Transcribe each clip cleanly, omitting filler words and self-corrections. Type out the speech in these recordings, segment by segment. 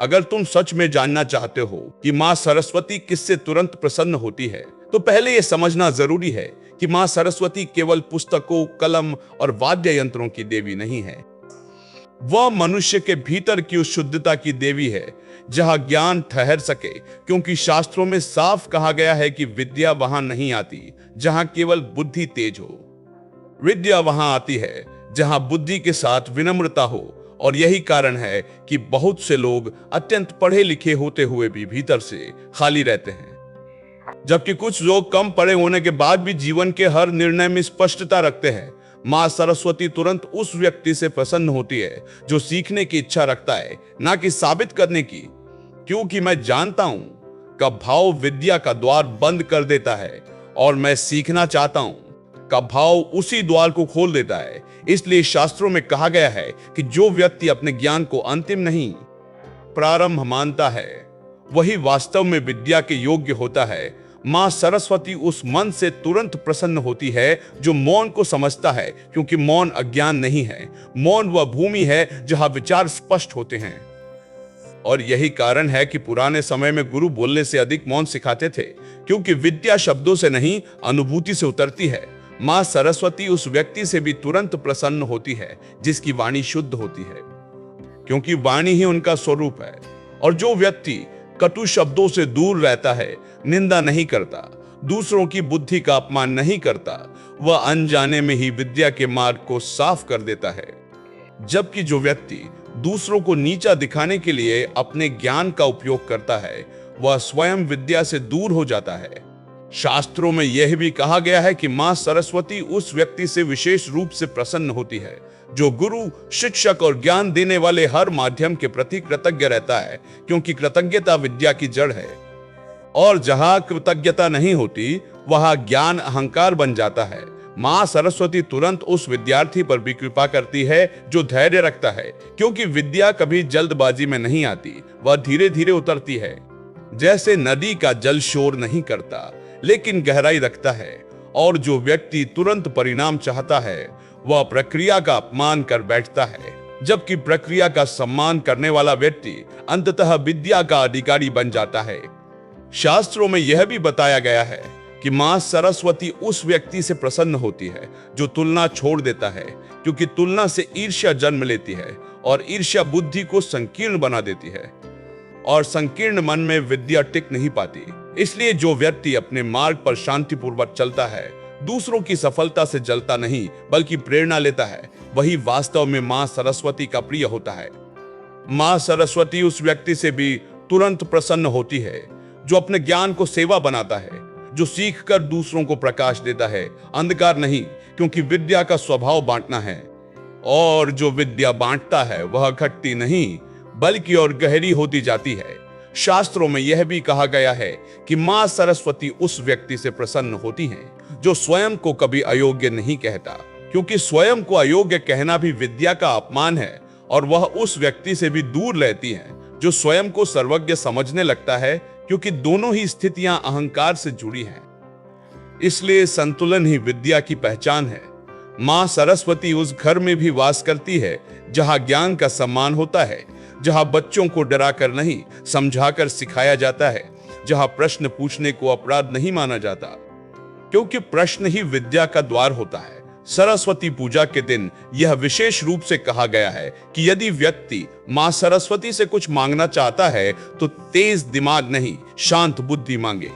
अगर तुम सच में जानना चाहते हो कि माँ सरस्वती किससे तुरंत प्रसन्न होती है, तो पहले यह समझना जरूरी है कि माँ सरस्वती केवल पुस्तकों, कलम और वाद्य यंत्रों की देवी नहीं है। वह मनुष्य के भीतर की उस शुद्धता की देवी है जहां ज्ञान ठहर सके, क्योंकि शास्त्रों में साफ कहा गया है कि विद्या वहां नहीं आती जहां केवल बुद्धि तेज हो। विद्या वहां आती है जहां बुद्धि के साथ विनम्रता हो, और यही कारण है कि बहुत से लोग अत्यंत पढ़े लिखे होते हुए भी भीतर से खाली रहते हैं, जबकि कुछ लोग कम पढ़े होने के बाद भी जीवन के हर निर्णय में स्पष्टता रखते हैं। मां सरस्वती तुरंत उस व्यक्ति से प्रसन्न होती है जो सीखने की इच्छा रखता है, ना कि साबित करने की। क्योंकि मैं जानता हूं का भाव विद्या का द्वार बंद कर देता है, और मैं सीखना चाहता हूं का भाव उसी द्वार को खोल देता है। इसलिए शास्त्रों में कहा गया है कि जो व्यक्ति अपने ज्ञान को अंतिम नहीं प्रारंभ मानता है, वही वास्तव में विद्या के योग्य होता है। मां सरस्वती उस मन से तुरंत प्रसन्न होती है जो मौन को समझता है, क्योंकि मौन अज्ञान नहीं है। मौन वह भूमि है जहां विचार स्पष्ट होते हैं। और यही कारण है कि पुराने समय में गुरु बोलने से अधिक मौन सिखाते थे, क्योंकि विद्या शब्दों से नहीं, अनुभूति से उतरती है। मां सरस्वती उस व्यक्ति से भी तुरंत प्रसन्न होती है जिसकी वाणी शुद्ध होती है, क्योंकि वाणी ही उनका स्वरूप है। और जो व्यक्ति कटु शब्दों से दूर रहता है, निंदा नहीं करता, दूसरों की बुद्धि का अपमान नहीं करता, वह अनजाने में ही विद्या के मार्ग को साफ कर देता है। जबकि जो व्यक्ति दूसरों को नीचा दिखाने के लिए अपने ज्ञान का उपयोग करता है, वह स्वयं विद्या से दूर हो जाता है। शास्त्रों में यह भी कहा गया है कि मां सरस्वती उस व्यक्ति से विशेष रूप से प्रसन्न होती है जो गुरु, शिक्षक और ज्ञान देने वाले हर माध्यम के प्रति कृतज्ञ रहता है, क्योंकि कृतज्ञता विद्या की जड़ है। और जहां कृतज्ञता नहीं होती, वहां ज्ञान अहंकार बन जाता है। मां सरस्वती तुरंत उस विद्यार्थी पर भी कृपा करती है जो धैर्य रखता है, क्योंकि विद्या कभी जल्दबाजी में नहीं आती, वह धीरे धीरे उतरती है। जैसे नदी का जल शोर नहीं करता लेकिन गहराई रखता है, और जो व्यक्ति तुरंत परिणाम चाहता है वह प्रक्रिया का अपमान कर बैठता है, जबकि प्रक्रिया का सम्मान करने वाला व्यक्ति अंततः विद्या का अधिकारी बन जाता है। शास्त्रों में यह भी बताया गया है कि मां सरस्वती उस व्यक्ति से प्रसन्न होती है जो तुलना छोड़ देता है, क्योंकि तुलना से ईर्ष्या जन्म लेती है, और ईर्ष्या बुद्धि को संकीर्ण बना देती है, और संकीर्ण मन में विद्या टिक नहीं पाती। इसलिए जो व्यक्ति अपने मार्ग पर शांतिपूर्वक चलता है, दूसरों की सफलता से जलता नहीं बल्कि प्रेरणा लेता है, वही वास्तव में मां सरस्वती का प्रिय होता है। मां सरस्वती उस व्यक्ति से भी तुरंत प्रसन्न होती है जो अपने ज्ञान को सेवा बनाता है, जो सीखकर दूसरों को प्रकाश देता है, अंधकार नहीं, क्योंकि विद्या का स्वभाव बांटना है। और जो विद्या बांटता है वह घटती नहीं बल्कि और गहरी होती जाती है। शास्त्रों में यह भी कहा गया है कि मां सरस्वती उस व्यक्ति से प्रसन्न होती हैं जो स्वयं को कभी अयोग्य नहीं कहता, क्योंकि स्वयं को अयोग्य कहना भी विद्या का अपमान है, और वह उस व्यक्ति से भी दूर रहती हैं जो स्वयं को सर्वज्ञ समझने लगता है, क्योंकि दोनों ही स्थितियां अहंकार से जुड़ी हैं। इसलिए संतुलन ही विद्या की पहचान है। मां सरस्वती उस घर में भी वास करती है जहां ज्ञान का सम्मान होता है, जहां बच्चों को डराकर नहीं समझाकर सिखाया जाता है, जहां प्रश्न पूछने को अपराध नहीं माना जाता, क्योंकि प्रश्न ही विद्या का द्वार होता है। सरस्वती पूजा के दिन यह विशेष रूप से कहा गया है कि यदि व्यक्ति मां सरस्वती से कुछ मांगना चाहता है तो तेज दिमाग नहीं, शांत बुद्धि मांगे,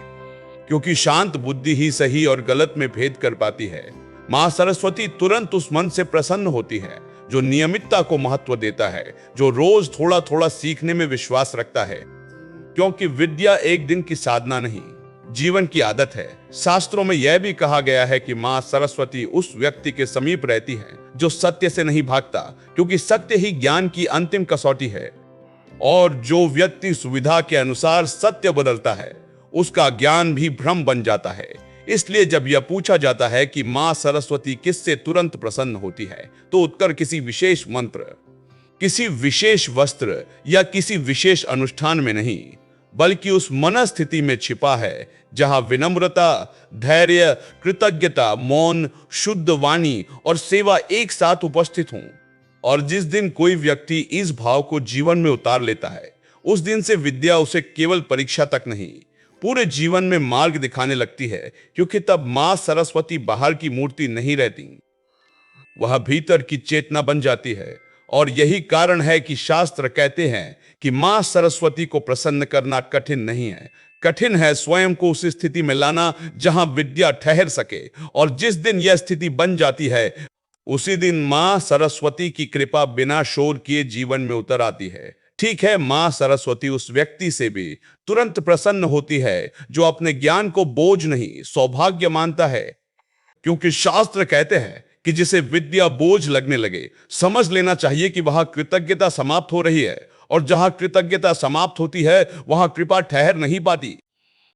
क्योंकि शांत बुद्धि ही सही और गलत में भेद कर पाती है। मां सरस्वती तुरंत उस मन से प्रसन्न होती है जो नियमितता को महत्व देता है, जो रोज थोड़ा थोड़ा सीखने में विश्वास रखता है, क्योंकि विद्या एक दिन की साधना नहीं, जीवन की आदत है। शास्त्रों में यह भी कहा गया है कि मां सरस्वती उस व्यक्ति के समीप रहती है जो सत्य से नहीं भागता, क्योंकि सत्य ही ज्ञान की अंतिम कसौटी है। और जो व्यक्ति सुविधा के अनुसार सत्य बदलता है, उसका ज्ञान भी भ्रम बन जाता है। इसलिए जब यह पूछा जाता है कि मां सरस्वती किससे तुरंत प्रसन्न होती है, तो उत्तर किसी विशेष मंत्र, किसी विशेष वस्त्र या किसी विशेष अनुष्ठान में नहीं, बल्कि उस मनस्थिति में छिपा है जहां विनम्रता, धैर्य, कृतज्ञता, मौन, शुद्ध वाणी और सेवा एक साथ उपस्थित हों। और जिस दिन कोई व्यक्ति इस भाव को जीवन में उतार लेता है, उस दिन से विद्या उसे केवल परीक्षा तक नहीं, पूरे जीवन में मार्ग दिखाने लगती है, क्योंकि तब मां सरस्वती बाहर की मूर्ति नहीं रहती, वह भीतर की चेतना बन जाती है। और यही कारण है कि शास्त्र कहते हैं कि मां सरस्वती को प्रसन्न करना कठिन नहीं है, कठिन है स्वयं को उस स्थिति में लाना जहां विद्या ठहर सके। और जिस दिन यह स्थिति बन जाती है, उसी दिन मां सरस्वती की कृपा बिना शोर किए जीवन में उतर आती है। ठीक है, मां सरस्वती उस व्यक्ति से भी तुरंत प्रसन्न होती है जो अपने ज्ञान को बोझ नहीं, सौभाग्य मानता है, क्योंकि शास्त्र कहते हैं कि जिसे विद्या बोझ लगने लगे, समझ लेना चाहिए कि वहां कृतज्ञता समाप्त हो रही है, और जहां कृतज्ञता समाप्त होती है वहां कृपा ठहर नहीं पाती।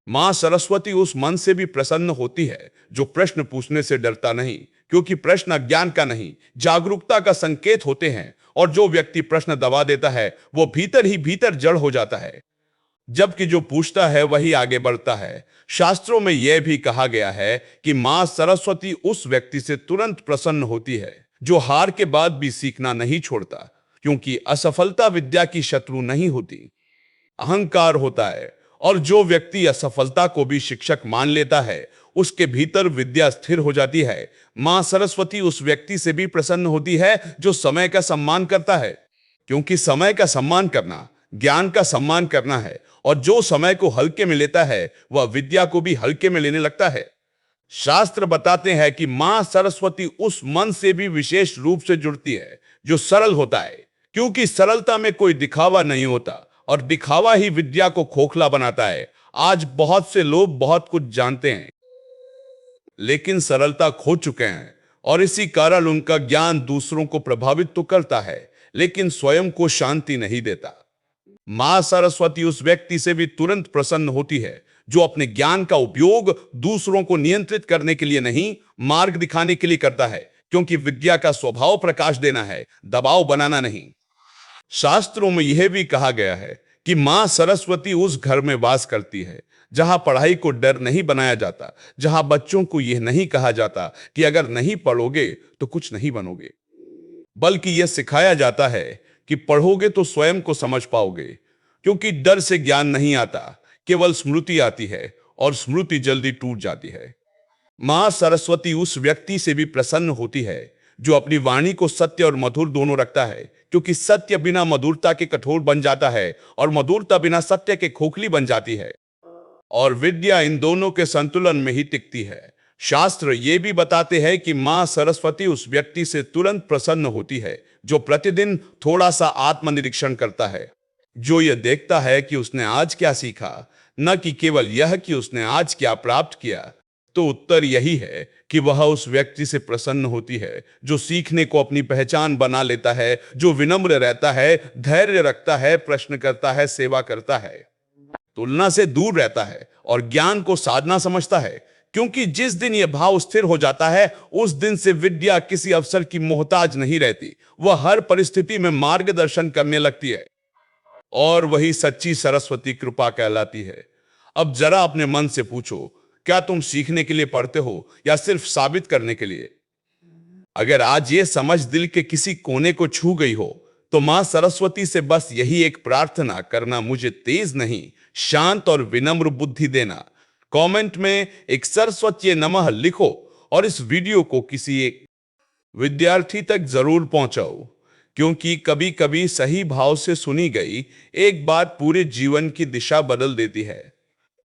मां सरस्वती उस मन से भी प्रसन्न होती है जो प्रश्न पूछने से डरता नहीं, क्योंकि प्रश्न अज्ञान का नहीं, जागरूकता का संकेत होते हैं। और जो व्यक्ति प्रश्न दबा देता है वो भीतर ही भीतर जड़ हो जाता है, जबकि जो पूछता है वही आगे बढ़ता है। शास्त्रों में यह भी कहा गया है कि मां सरस्वती उस व्यक्ति से तुरंत प्रसन्न होती है जो हार के बाद भी सीखना नहीं छोड़ता, क्योंकि असफलता विद्या की शत्रु नहीं होती, अहंकार होता है। और जो व्यक्ति असफलता को भी शिक्षक मान लेता है, उसके भीतर विद्या स्थिर हो जाती है। मां सरस्वती उस व्यक्ति से भी प्रसन्न होती है जो समय का सम्मान करता है, क्योंकि समय का सम्मान करना ज्ञान का सम्मान करना है, और जो समय को हल्के में लेता है वह विद्या को भी हल्के में लेने लगता है। शास्त्र बताते हैं कि मां सरस्वती उस मन से भी विशेष रूप से जुड़ती है जो सरल होता है, क्योंकि सरलता में कोई दिखावा नहीं होता, और दिखावा ही विद्या को खोखला बनाता है। आज बहुत से लोग बहुत कुछ जानते हैं लेकिन सरलता खो चुके हैं, और इसी कारण उनका ज्ञान दूसरों को प्रभावित तो करता है लेकिन स्वयं को शांति नहीं देता। मां सरस्वती उस व्यक्ति से भी तुरंत प्रसन्न होती है जो अपने ज्ञान का उपयोग दूसरों को नियंत्रित करने के लिए नहीं, मार्ग दिखाने के लिए करता है, क्योंकि विद्या का स्वभाव प्रकाश देना है, दबाव बनाना नहीं। शास्त्रों में यह भी कहा गया है कि मां सरस्वती उस घर में वास करती है जहां पढ़ाई को डर नहीं बनाया जाता, जहां बच्चों को यह नहीं कहा जाता कि अगर नहीं पढ़ोगे तो कुछ नहीं बनोगे, बल्कि यह सिखाया जाता है कि पढ़ोगे तो स्वयं को समझ पाओगे, क्योंकि डर से ज्ञान नहीं आता, केवल स्मृति आती है, और स्मृति जल्दी टूट जाती है। मां सरस्वती उस व्यक्ति से भी प्रसन्न होती है जो अपनी वाणी को सत्य और मधुर दोनों रखता है, क्योंकि सत्य बिना मधुरता के कठोर बन जाता है और मधुरता बिना सत्य के खोखली बन जाती है, और विद्या इन दोनों के संतुलन में ही टिकती है। शास्त्र ये भी बताते हैं कि मां सरस्वती उस व्यक्ति से तुरंत प्रसन्न होती है जो प्रतिदिन थोड़ा सा आत्मनिरीक्षण करता है, जो यह देखता है कि उसने आज क्या सीखा, न कि केवल यह कि उसने आज क्या प्राप्त किया। तो उत्तर यही है कि वह उस व्यक्ति से प्रसन्न होती है जो सीखने को अपनी पहचान बना लेता है, जो विनम्र रहता है, धैर्य रखता है, प्रश्न करता है, सेवा करता है, तुलना से दूर रहता है और ज्ञान को साधना समझता है। क्योंकि जिस दिन यह भाव स्थिर हो जाता है, उस दिन से विद्या किसी अवसर की मोहताज नहीं रहती, वह हर परिस्थिति में मार्गदर्शन करने लगती है, और वही सच्ची सरस्वती कृपा कहलाती है। अब जरा अपने मन से पूछो, क्या तुम सीखने के लिए पढ़ते हो या सिर्फ साबित करने के लिए? अगर आज ये समझ दिल के किसी कोने को छू गई हो, तो मां सरस्वती से बस यही एक प्रार्थना करना, मुझे तेज नहीं, शांत और विनम्र बुद्धि देना। कमेंट में एक सरस्वती नमः लिखो, और इस वीडियो को किसी एक विद्यार्थी तक जरूर पहुंचाओ, क्योंकि कभी कभी सही भाव से सुनी गई एक बात पूरे जीवन की दिशा बदल देती है।